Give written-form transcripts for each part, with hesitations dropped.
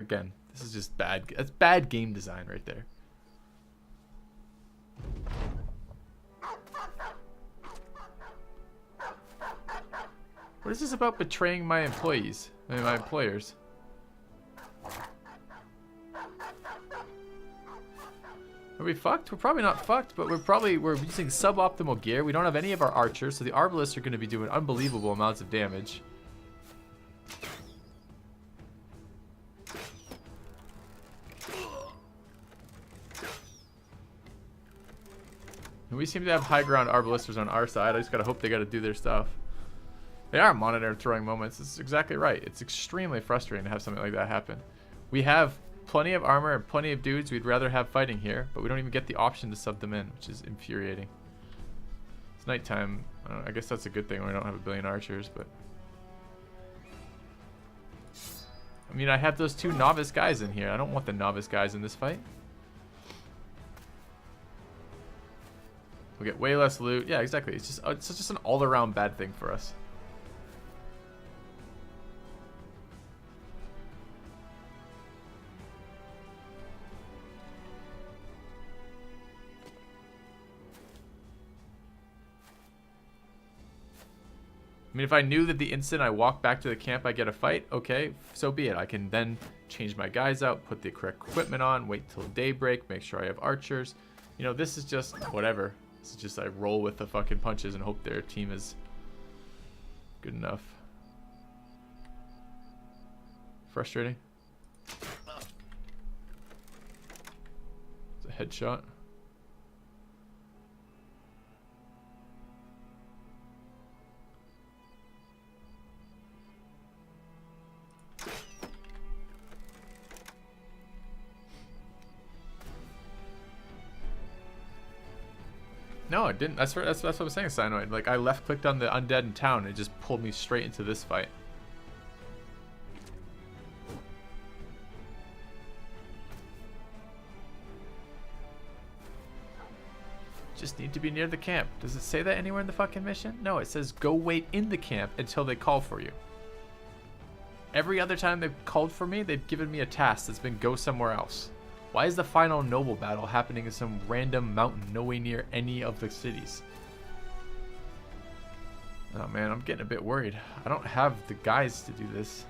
Again, this is just bad. That's bad game design right there. What is this about betraying my employees? I mean, my employers. Are we fucked? We're probably not fucked, but we're using suboptimal gear. We don't have any of our archers, so the arbalists are going to be doing unbelievable amounts of damage. And we seem to have high ground arbalisters on our side. I just gotta hope they gotta do their stuff. They are monitor throwing moments. This is exactly right. It's extremely frustrating to have something like that happen. We have plenty of armor and plenty of dudes we'd rather have fighting here, but we don't even get the option to sub them in, which is infuriating. It's nighttime. I guess that's a good thing when we don't have a billion archers, but... I mean, I have those 2 novice guys in here. I don't want the novice guys in this fight. We'll get way less loot. Yeah, exactly. It's just an all-around bad thing for us. I mean, if I knew that the instant I walk back to the camp I get a fight, okay, so be it. I can then change my guys out, put the correct equipment on, wait till daybreak, make sure I have archers. You know, this is just whatever. This is just I roll with the fucking punches and hope their team is good enough. Frustrating. It's a headshot. No, it didn't. That's what I was saying, Cyanoid. Like, I left-clicked on the undead in town, and it just pulled me straight into this fight. Just need to be near the camp. Does it say that anywhere in the fucking mission? No, it says go wait in the camp until they call for you. Every other time they've called for me, they've given me a task that's been go somewhere else. Why is the final noble battle happening in some random mountain nowhere near any of the cities? Oh man, I'm getting a bit worried. I don't have the guys to do this.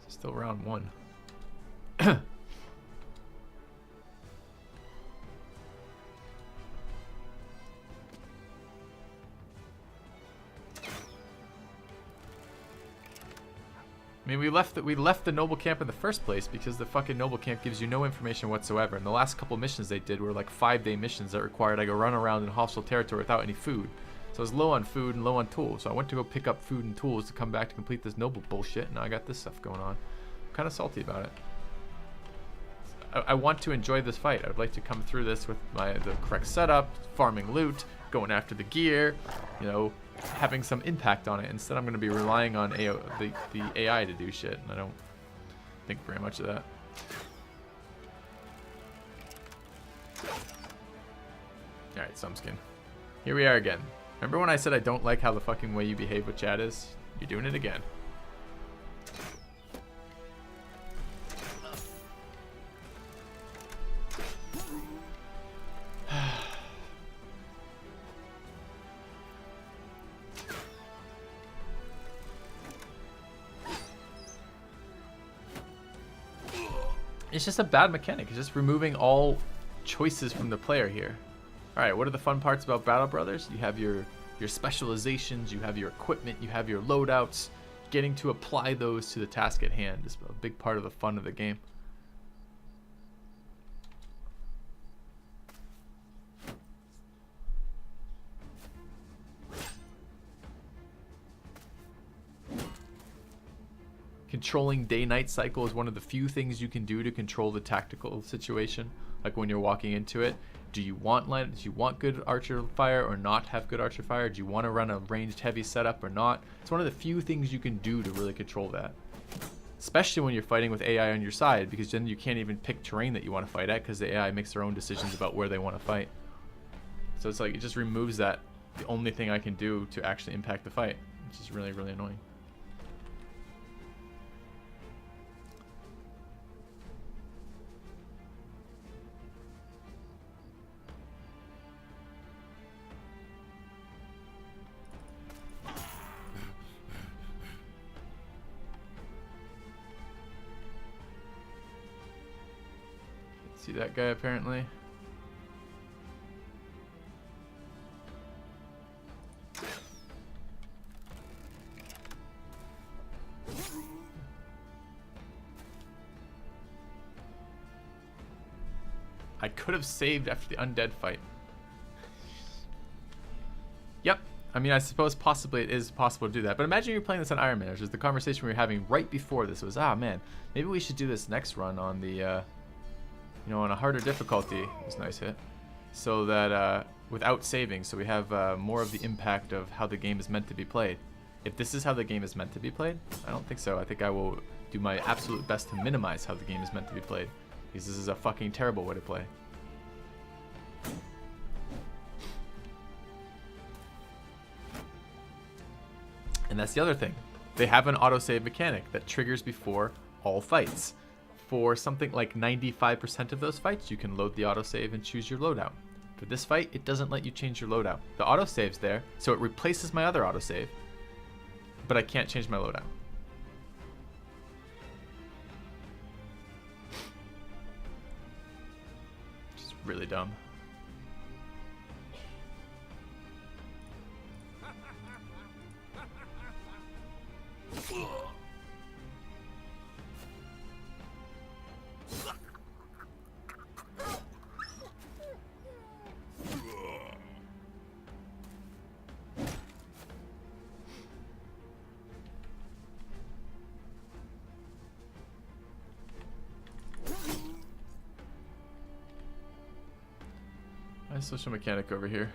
Still round 1. I mean, we left the noble camp in the first place because the fucking noble camp gives you no information whatsoever. And the last couple missions they did were like 5-day missions that required I go run around in hostile territory without any food. So I was low on food and low on tools. So I went to go pick up food and tools to come back to complete this noble bullshit. And now I got this stuff going on. I'm kind of salty about it. I want to enjoy this fight. I would like to come through this with the correct setup, farming loot, going after the gear, you know, having some impact on it. Instead, I'm going to be relying on the AI to do shit, and I don't think very much of that. Alright, Sumskin. Here we are again. Remember when I said I don't like how the fucking way you behave with chat is? You're doing it again. It's just a bad mechanic. It's just removing all choices from the player here. Alright, what are the fun parts about Battle Brothers? You have your specializations, you have your equipment, you have your loadouts. Getting to apply those to the task at hand is a big part of the fun of the game. Controlling day-night cycle is one of the few things you can do to control the tactical situation Like when you're walking into it, do you want good archer fire or not have good archer fire? Do you want to run a ranged heavy setup or not? It's one of the few things you can do to really control that. Especially when you're fighting with AI on your side, because then you can't even pick terrain that you want to fight at because the AI makes their own decisions about where they want to fight. So it's like it just removes that, the only thing I can do to actually impact the fight, which is really, really annoying. See that guy apparently. I could have saved after the undead fight. Yep. I mean, I suppose possibly it is possible to do that. But imagine you're playing this on Iron Man, which is the conversation we were having right before this. It was, ah, man, maybe we should do this next run on the, you know, on a harder difficulty. It was a nice hit. So that, without saving, so we have more of the impact of how the game is meant to be played. If this is how the game is meant to be played, I don't think so. I think I will do my absolute best to minimize how the game is meant to be played. Because this is a fucking terrible way to play. And that's the other thing. They have an autosave mechanic that triggers before all fights. For something like 95% of those fights, you can load the autosave and choose your loadout. For this fight, it doesn't let you change your loadout. The autosave's there, so it replaces my other autosave, but I can't change my loadout. Just really dumb. Nice social mechanic over here.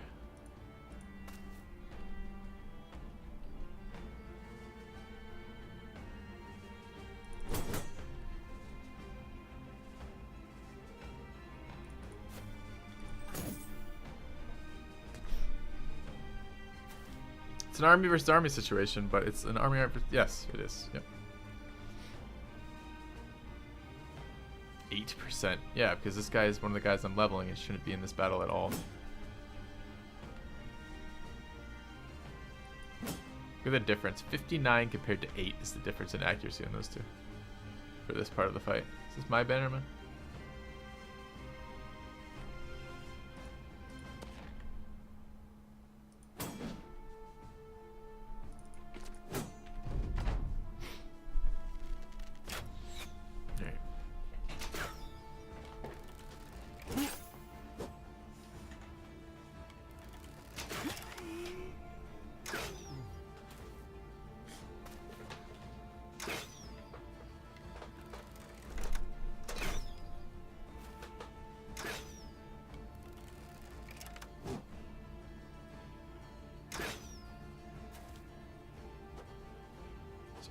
It's an army versus army situation, but it's an army versus... Yes, it is. Yep. 8%. Yeah, because this guy is one of the guys I'm leveling and shouldn't be in this battle at all. Look at the difference. 59 compared to 8 is the difference in accuracy on those two. For this part of the fight. Is this my bannerman?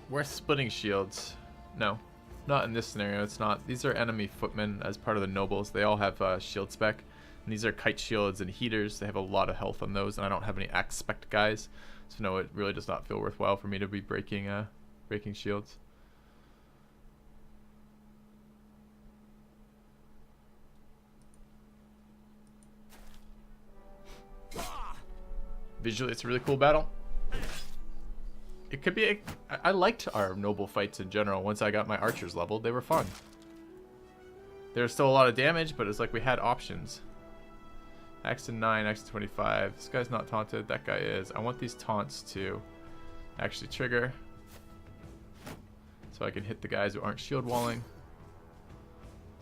Worth splitting shields. No, not in this scenario. It's not. These are enemy footmen as part of the nobles. They all have shield spec. And these are kite shields and heaters. They have a lot of health on those, and I don't have any axe spec guys. So no, it really does not feel worthwhile for me to be breaking shields. Visually, it's a really cool battle. It could be I liked our noble fights in general. Once I got my archers leveled, they were fun. There was still a lot of damage, but it's like we had options. Axe to 9, Axe to 25. This guy's not taunted. That guy is. I want these taunts to actually trigger, so I can hit the guys who aren't shield walling.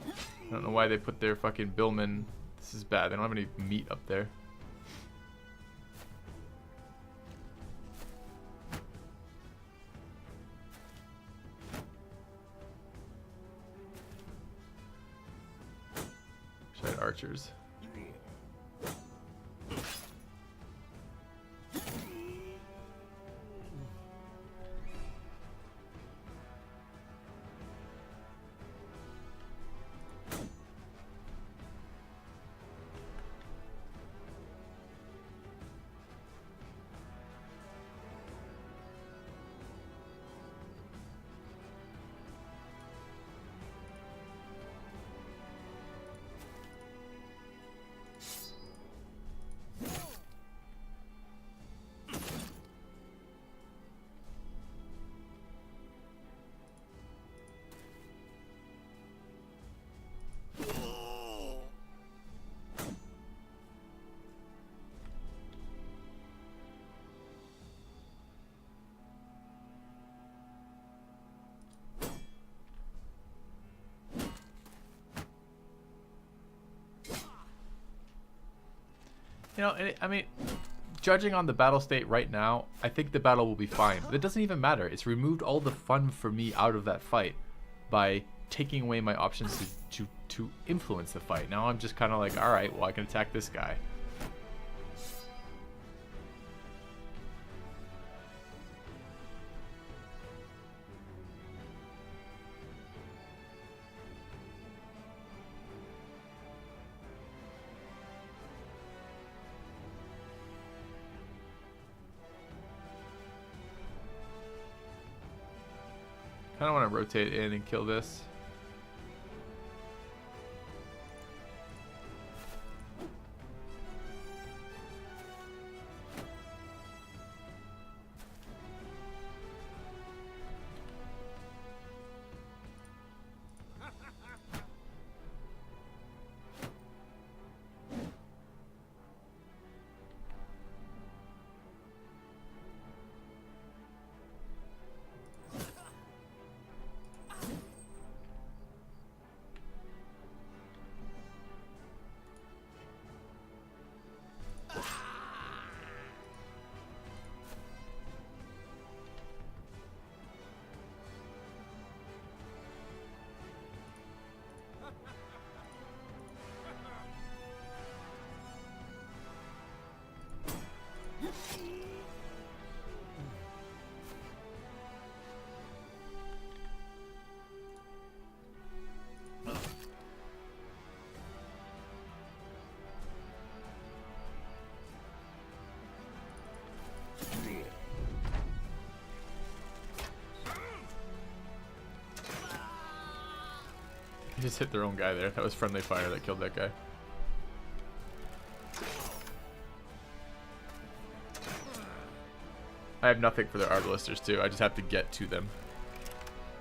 I don't know why they put their fucking billmen. This is bad. They don't have any meat up there. archers. You know, I mean, judging on the battle state right now, I think the battle will be fine. But it doesn't even matter. It's removed all the fun for me out of that fight by taking away my options to influence the fight. Now I'm just kind of like, all right, well, I can attack this guy. I don't want to rotate in and kill this. They just hit their own guy there. That was friendly fire that killed that guy. I have nothing for their Arbalisters too. I just have to get to them.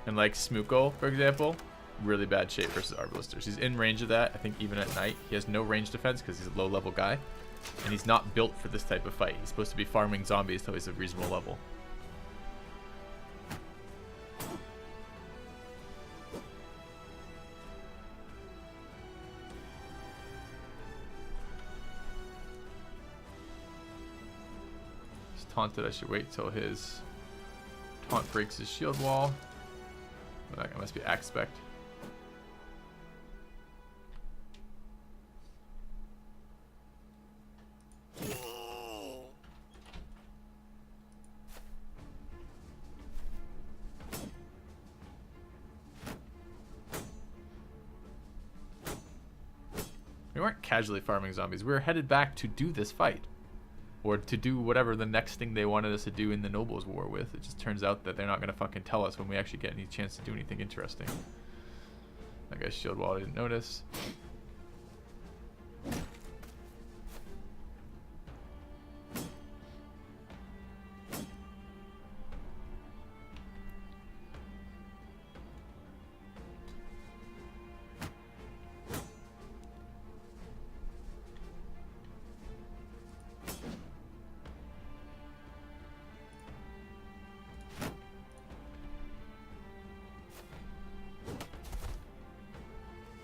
And like Smooko, for example, really bad shape versus Arbalisters. He's in range of that. I think even at night, he has no range defense because he's a low-level guy. And he's not built for this type of fight. He's supposed to be farming zombies till he's a reasonable level. He's taunted. I should wait till his taunt breaks his shield wall. Oh, that guy must be Axe Spect. We weren't casually farming zombies. We were headed back to do this fight. Or to do whatever the next thing they wanted us to do in the Nobles War with. It just turns out that they're not going to fucking tell us when we actually get any chance to do anything interesting. That guy's shield wall I didn't notice.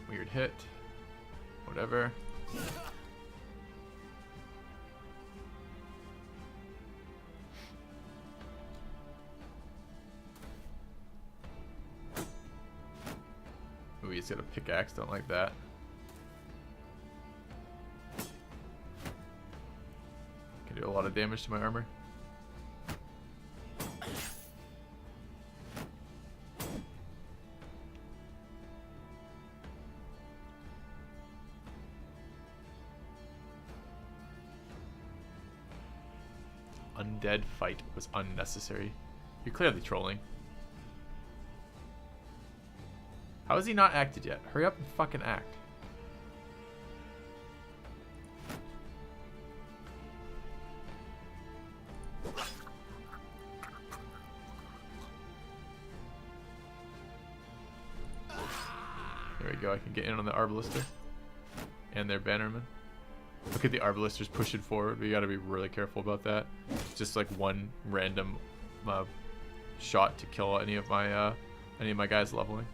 Weird hit. Whatever. Ooh, he's got a pickaxe. Don't like that. damage to my armor. Undead fight was unnecessary. You're clearly trolling. How has he not acted yet? Hurry up and fucking act. There we go, I can get in on the Arbalister. And their Bannerman. Look at the Arbalisters pushing forward. We gotta be really careful about that. Just like one random shot to kill any of my guys leveling.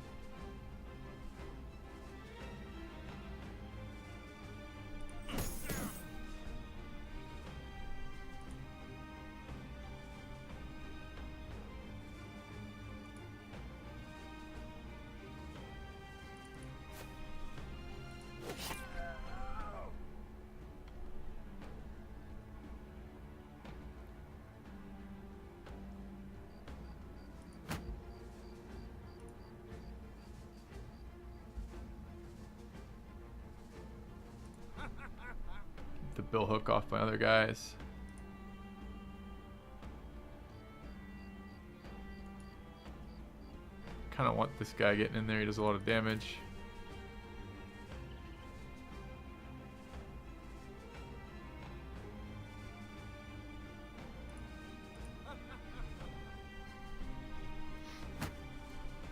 The bill hook off my other guys. Kind of want this guy getting in there. He does a lot of damage.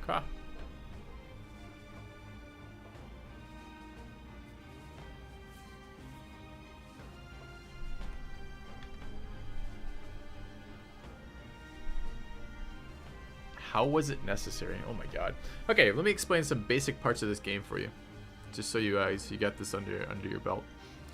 Okay. How was it necessary? Oh my god. Okay, let me explain some basic parts of this game for you, just so you got this under your belt.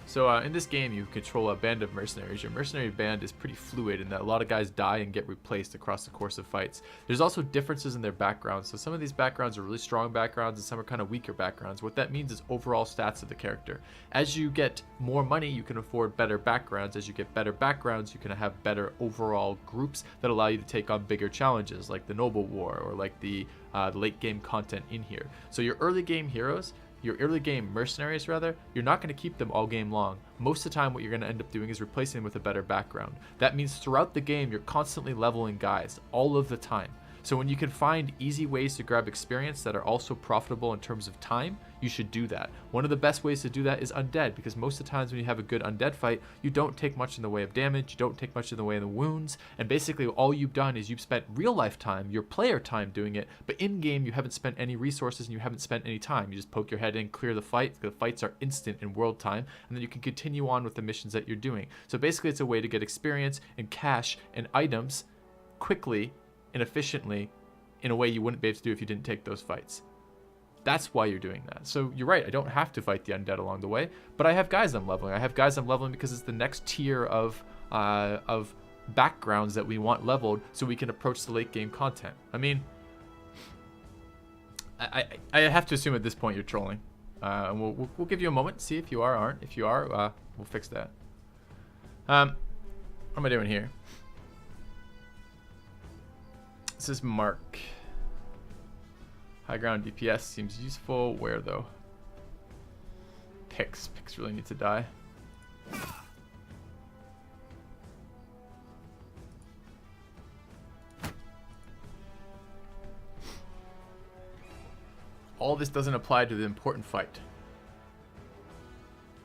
So in this game, you control a band of mercenaries. Your mercenary band is pretty fluid in that a lot of guys die and get replaced across the course of fights. There's also differences in their backgrounds. So some of these backgrounds are really strong backgrounds and some are kind of weaker backgrounds. What that means is overall stats of the character. As you get more money, you can afford better backgrounds. As you get better backgrounds, you can have better overall groups that allow you to take on bigger challenges like the Noble War or like the late game content in here. So your early game heroes, your early game mercenaries rather, you're not going to keep them all game long. Most of the time what you're going to end up doing is replacing them with a better background. That means throughout the game you're constantly leveling guys all of the time. So when you can find easy ways to grab experience that are also profitable in terms of time, you should do that. One of the best ways to do that is undead, because most of the times when you have a good undead fight, you don't take much in the way of damage, you don't take much in the way of the wounds, and basically all you've done is you've spent real life time, your player time doing it, but in game you haven't spent any resources and you haven't spent any time. You just poke your head in, clear the fight. The fights are instant in world time, and then you can continue on with the missions that you're doing. So basically it's a way to get experience and cash and items quickly and efficiently in a way you wouldn't be able to do if you didn't take those fights. That's why you're doing that. So you're right, I don't have to fight the undead along the way, but I have guys I'm leveling. I have guys I'm leveling because it's the next tier of backgrounds that we want leveled so we can approach the late game content. I mean, I have to assume at this point you're trolling. And we'll give you a moment to see if you are or aren't. If you are, we'll fix that. What am I doing here? This is Mark. High ground DPS seems useful. Where though? Picks really need to die. All this doesn't apply to the important fight.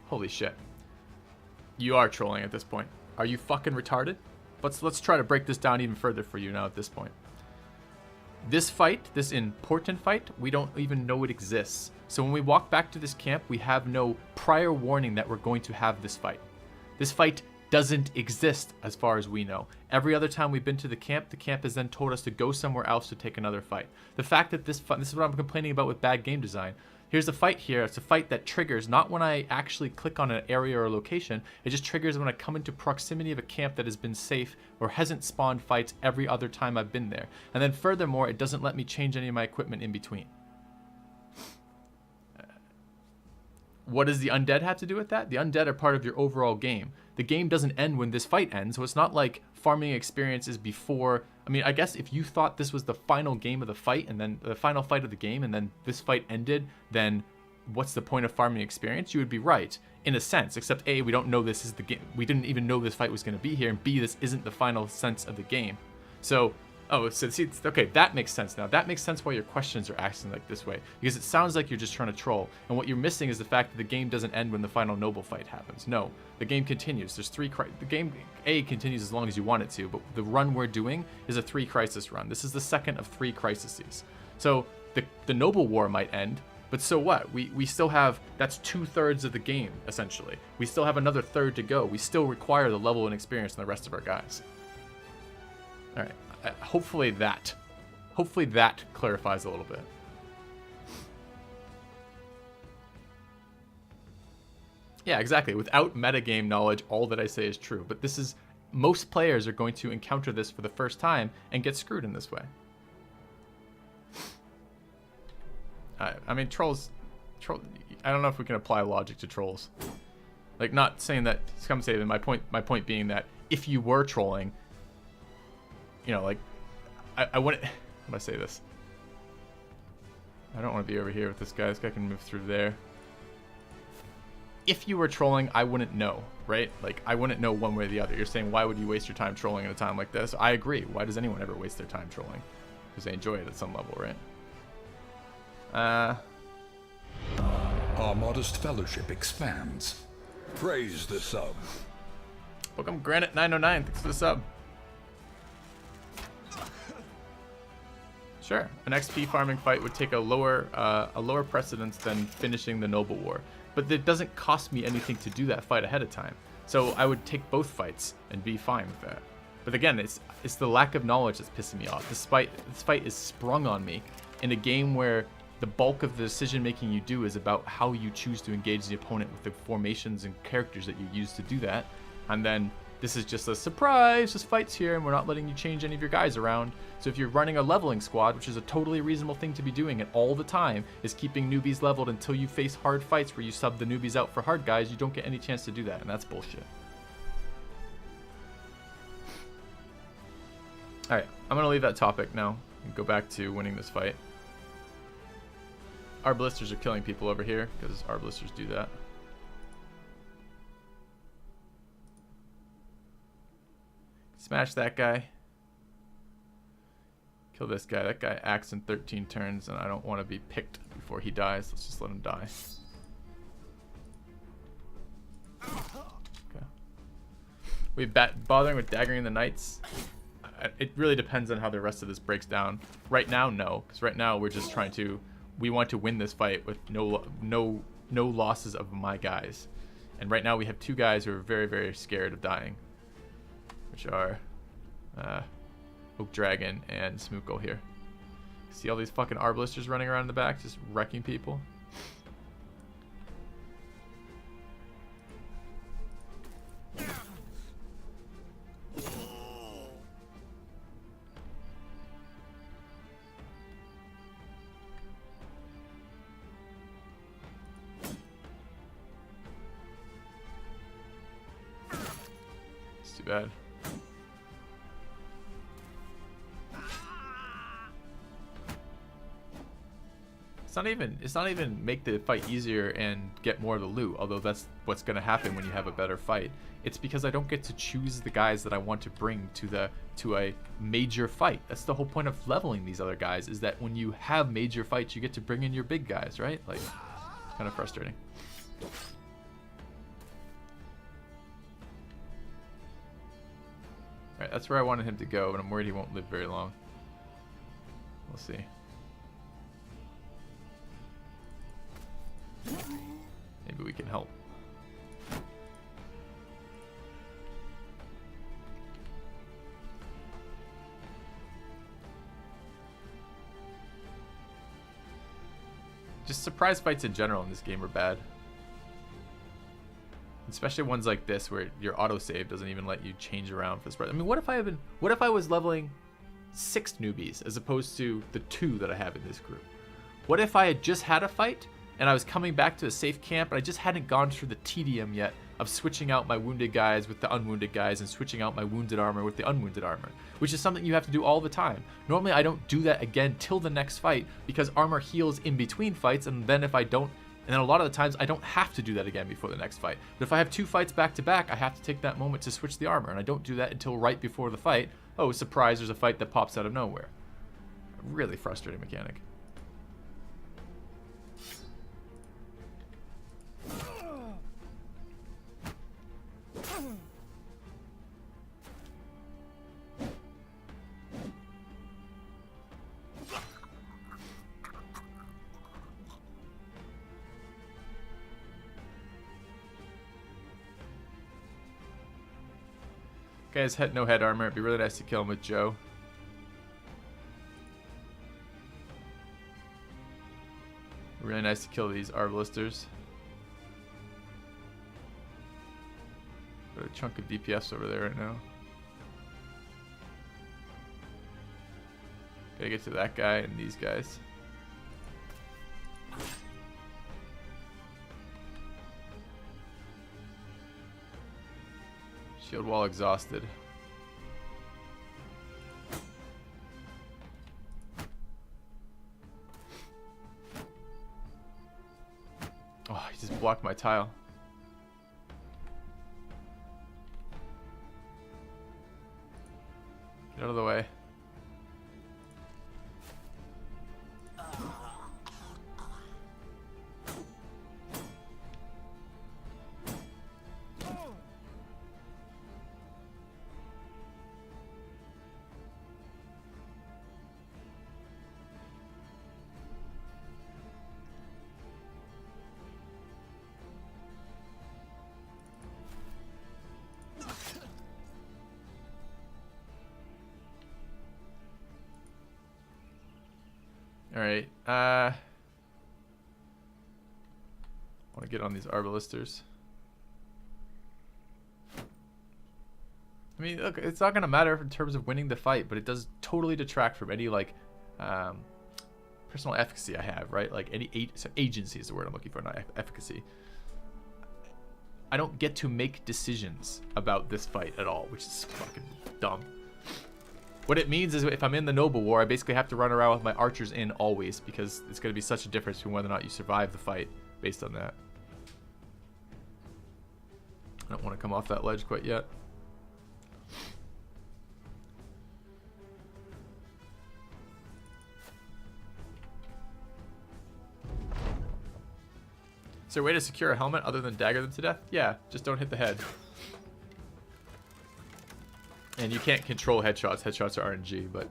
Holy shit. You are trolling at this point. Are you fucking retarded? Let's try to break this down even further for you now at this point. This fight, this important fight, we don't even know it exists. So when we walk back to this camp, we have no prior warning that we're going to have this fight. This fight doesn't exist as far as we know. Every other time we've been to the camp has then told us to go somewhere else to take another fight. The fact that this is what I'm complaining about with bad game design. Here's a fight here. It's a fight that triggers not when I actually click on an area or location. It just triggers when I come into proximity of a camp that has been safe or hasn't spawned fights every other time I've been there. And then furthermore, it doesn't let me change any of my equipment in between. What does the undead have to do with that? The undead are part of your overall game. the game doesn't end when this fight ends, so it's not like farming experience is before. I mean, I guess if you thought this was the final game of the fight, and then the final fight of the game, and then this fight ended, then what's the point of farming experience? You would be right, in a sense, except A, we don't know this is the game. We didn't even know this fight was going to be here, and B, this isn't the final sense of the game. So, oh, so see, okay, that makes sense now. That makes sense why your questions are acting like this way, because it sounds like you're just trying to troll, and what you're missing is the fact that the game doesn't end when the final noble fight happens. No, the game continues. There's the game A continues as long as you want it to, but the run we're doing is a 3 crisis run. This is the second of 3 crises. So the noble war might end, but so what? We still have, that's 2/3 of the game, essentially. We still have another third to go. We still require the level and experience in the rest of our guys. All right. Hopefully that clarifies a little bit. Yeah, exactly. Without metagame knowledge, all that I say is true. But this is, most players are going to encounter this for the first time and get screwed in this way. I mean, trolls, I don't know if we can apply logic to trolls. Like, not saying that, come say that, my point being that if you were trolling, you know, like, I wouldn't, how do I say this? I don't want to be over here with this guy. This guy can move through there. If you were trolling, I wouldn't know, right? Like, I wouldn't know one way or the other. You're saying, why would you waste your time trolling at a time like this? I agree. Why does anyone ever waste their time trolling? Because they enjoy it at some level, right? Our modest fellowship expands. Praise the sub. Welcome Granite 909. Thanks for the sub. Sure, an XP farming fight would take a lower precedence than finishing the Noble War, but it doesn't cost me anything to do that fight ahead of time. So I would take both fights and be fine with that. But again, it's the lack of knowledge that's pissing me off. This fight is sprung on me in a game where the bulk of the decision making you do is about how you choose to engage the opponent with the formations and characters that you use to do that, and then this is just a surprise, this fight's here and we're not letting you change any of your guys around. So if you're running a leveling squad, which is a totally reasonable thing to be doing, and all the time is keeping newbies leveled until you face hard fights where you sub the newbies out for hard guys, you don't get any chance to do that, and that's bullshit. Alright, I'm going to leave that topic now and go back to winning this fight. Our blisters are killing people over here, because our blisters do that. Smash that guy. Kill this guy. That guy acts in 13 turns, and I don't want to be picked before he dies. Let's just let him die. Okay. We bothering with daggering the knights? It really depends on how the rest of this breaks down. Right now, no, because right now we're just trying to. We want to win this fight with no losses of my guys, and right now we have 2 guys who are very, very scared of dying, which are Oak Dragon and Smookle here. See all these fucking Arbalisters running around in the back, just wrecking people. It's too bad. It's not even make the fight easier and get more of the loot, although that's what's going to happen when you have a better fight. It's because I don't get to choose the guys that I want to bring to a major fight. That's the whole point of leveling these other guys, is that when you have major fights, you get to bring in your big guys, right? Like, it's kind of frustrating. Alright, that's where I wanted him to go, but I'm worried he won't live very long. We'll see. Maybe we can help. Just surprise fights in general in this game are bad. Especially ones like this where your autosave doesn't even let you change around for the spread. I mean, what if I was leveling 6 newbies as opposed to the 2 that I have in this group? What if I had just had a fight and I was coming back to a safe camp and I just hadn't gone through the tedium yet of switching out my wounded guys with the unwounded guys and switching out my wounded armor with the unwounded armor, which is something you have to do all the time. Normally I don't do that again till the next fight because armor heals in between fights, and then if I don't, and then a lot of the times I don't have to do that again before the next fight. But if I have 2 fights back to back, I have to take that moment to switch the armor, and I don't do that until right before the fight. Oh, surprise, there's a fight that pops out of nowhere. Really frustrating mechanic. Guy's no head armor. It'd be really nice to kill him with Joe. Really nice to kill these arbalisters. Got a chunk of DPS over there right now. Gotta get to that guy and these guys. Shield wall exhausted. Oh, he just blocked my tile. Get out of the way. Alright, I want to get on these arbalisters. I mean, look, it's not going to matter in terms of winning the fight, but it does totally detract from any, like, personal efficacy I have, right? Like, any so agency is the word I'm looking for, not efficacy. I don't get to make decisions about this fight at all, which is fucking dumb. What it means is if I'm in the Noble War, I basically have to run around with my archers in always because it's going to be such a difference between whether or not you survive the fight based on that. I don't want to come off that ledge quite yet. Is there a way to secure a helmet other than dagger them to death? Yeah, just don't hit the head. And you can't control headshots. Headshots are RNG, but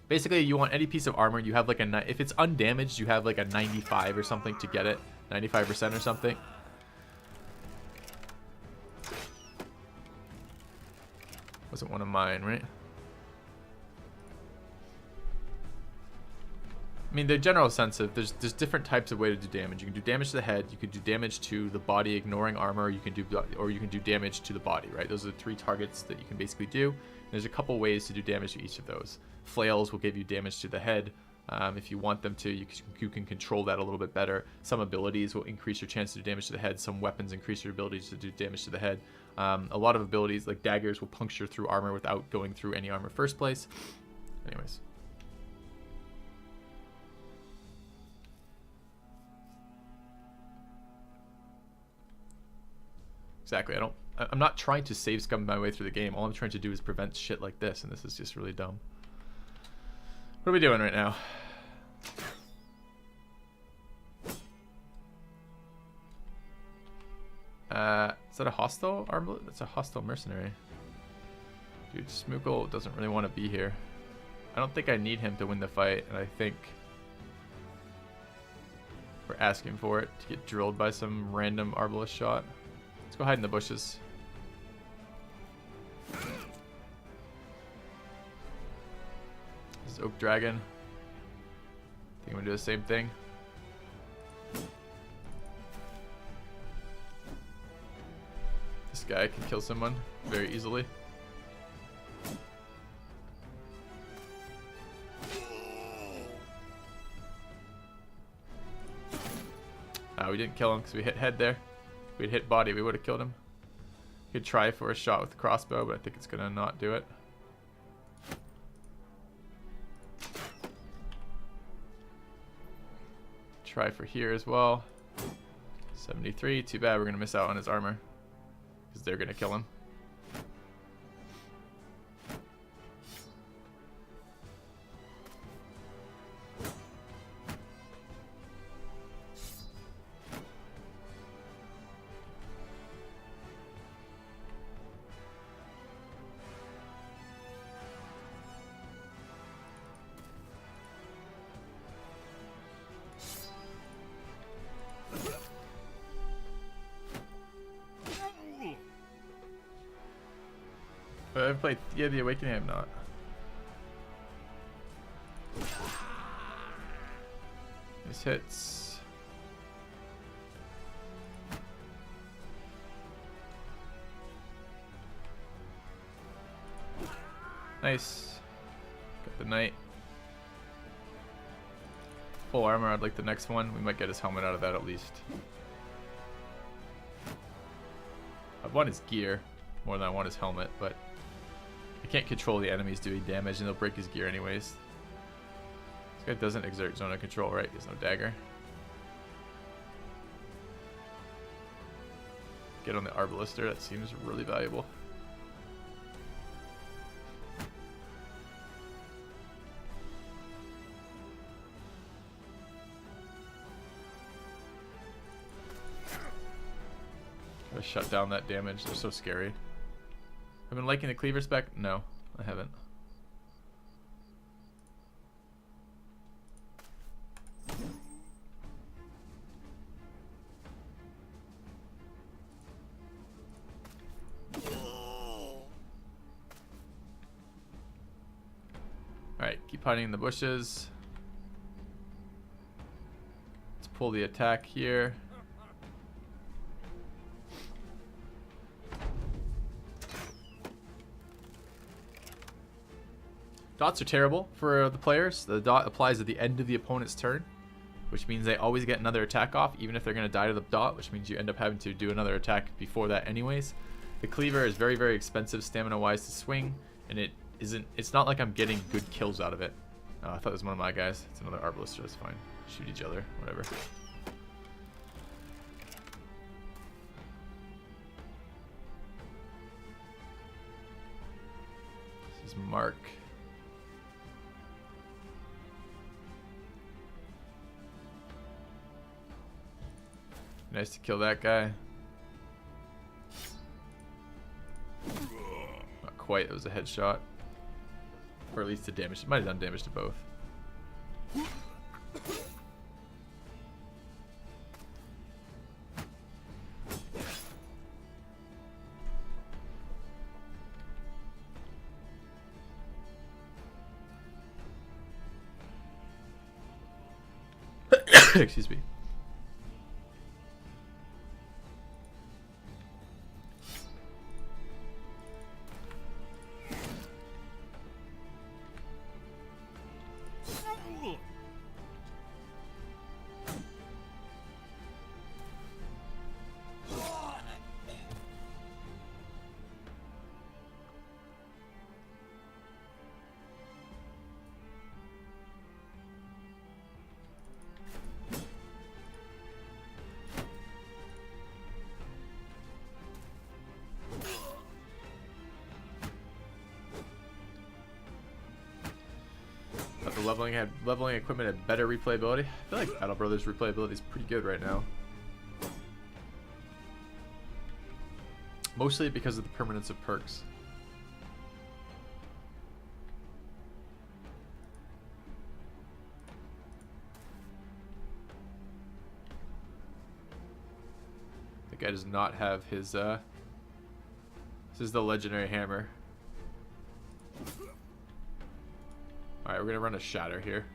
basically you want any piece of armor. You have like a, if it's undamaged, you have like a 95 or something to get it. 95% or something. Wasn't one of mine, right? I mean, the general sense of there's different types of way to do damage. You can do damage to the head, you can do damage to the body ignoring armor, you can do damage to the body, right? Those are the 3 targets that you can basically do. And there's a couple ways to do damage to each of those. Flails will give you damage to the head. If you want them to, you can control that a little bit better. Some abilities will increase your chance to do damage to the head. Some weapons increase your ability to do damage to the head. A lot of abilities, like daggers, will puncture through armor without going through any armor first place. Anyways. Exactly. I'm not trying to save scum my way through the game. All I'm trying to do is prevent shit like this, and this is just really dumb. What are we doing right now? Is that a hostile armor? That's a hostile mercenary. Dude, Smookle doesn't really want to be here. I don't think I need him to win the fight, and I think we're asking for it to get drilled by some random arbalist shot. Let's go hide in the bushes. This is Oak Dragon. Think I'm gonna do the same thing. This guy can kill someone very easily. We didn't kill him because we hit head there. If we'd hit body, we would have killed him. Could try for a shot with the crossbow, but I think it's gonna not do it. Try for here as well. 73. Too bad we're gonna miss out on his armor, because they're gonna kill him. I've played the Awakening, I have not. This hits. Nice. Got the knight. Full armor, I'd like the next one. We might get his helmet out of that at least. I want his gear more than I want his helmet, but I can't control the enemies doing damage, and they'll break his gear anyways. This guy doesn't exert zone of control, right? He has no dagger. Get on the Arbalister, that seems really valuable. Gotta shut down that damage, they're so scary. I've been liking the cleaver spec? No, I haven't. Alright, keep hiding in the bushes. Let's pull the attack here. Dots are terrible for the players. The dot applies at the end of the opponent's turn, which means they always get another attack off, even if they're going to die to the dot, which means you end up having to do another attack before that anyways. The cleaver is very, very expensive stamina-wise to swing, and it's not like I'm getting good kills out of it. Oh, I thought it was one of my guys. It's another Arbalister, that's fine. Shoot each other, whatever. This is Mark. Nice to kill that guy. Not quite, it was a headshot. Or at least the damage. It might have done damage to both. Excuse me. The leveling equipment had better replayability. I feel like Battle Brothers replayability is pretty good right now. Mostly because of the permanence of perks. The guy does not have his this is the legendary hammer. Alright, we're gonna run a shatter here.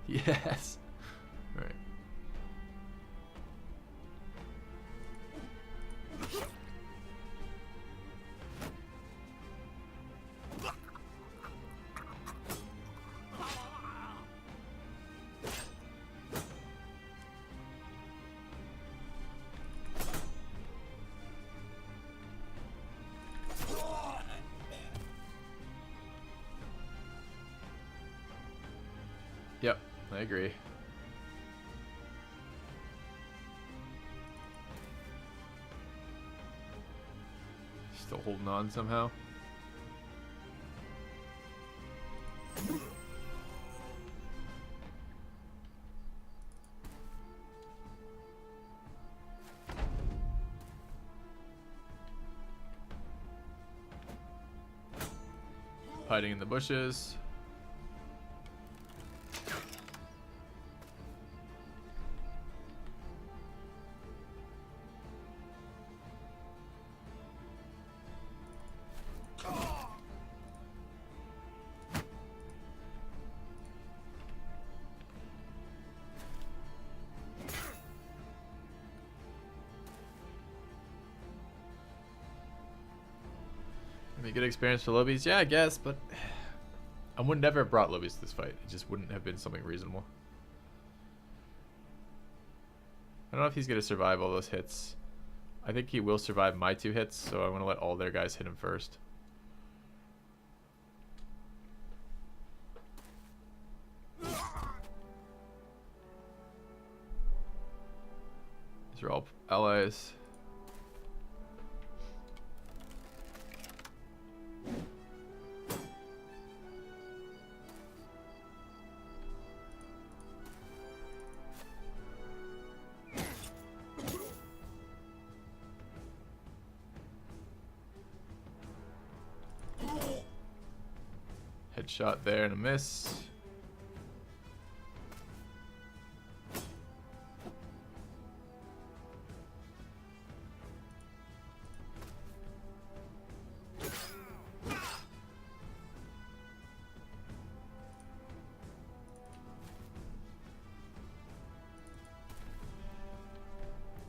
Yes. Alright. Yep, I agree. Still holding on somehow. Hiding in the bushes. Be good experience for Lobies? Yeah, I guess, but I would never have brought Lobies to this fight. It just wouldn't have been something reasonable. I don't know if he's going to survive all those hits. I think he will survive my 2 hits, so I want to let all their guys hit him first. These are all allies. Headshot there and a miss.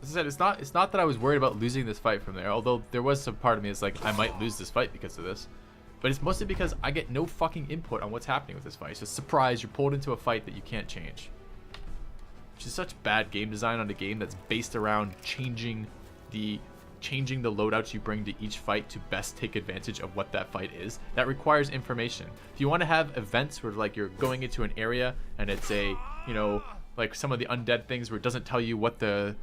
As I said, it's not that I was worried about losing this fight from there, although there was some part of me is like I might lose this fight because of this. But it's mostly because I get no fucking input on what's happening with this fight. It's a surprise. You're pulled into a fight that you can't change. Which is such bad game design on a game that's based around changing the loadouts you bring to each fight to best take advantage of what that fight is. That requires information. If you want to have events where like you're going into an area and it's a, you know, like some of the undead things where it doesn't tell you what the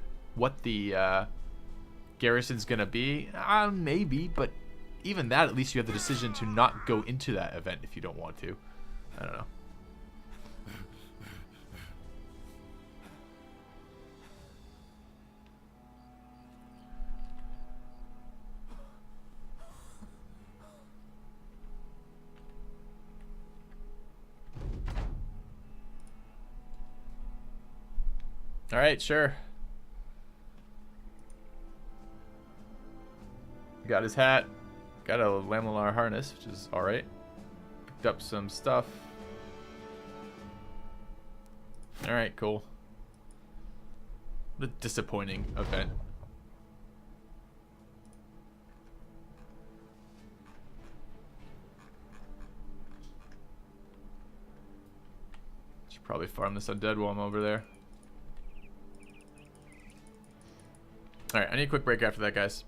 garrison's gonna be, maybe, but even that, at least you have the decision to not go into that event if you don't want to. I don't know. All right, sure. Got his hat. Got a lamellar harness, which is alright. Picked up some stuff. Alright, cool. What a disappointing event. Should probably farm this undead while I'm over there. Alright, I need a quick break after that, guys.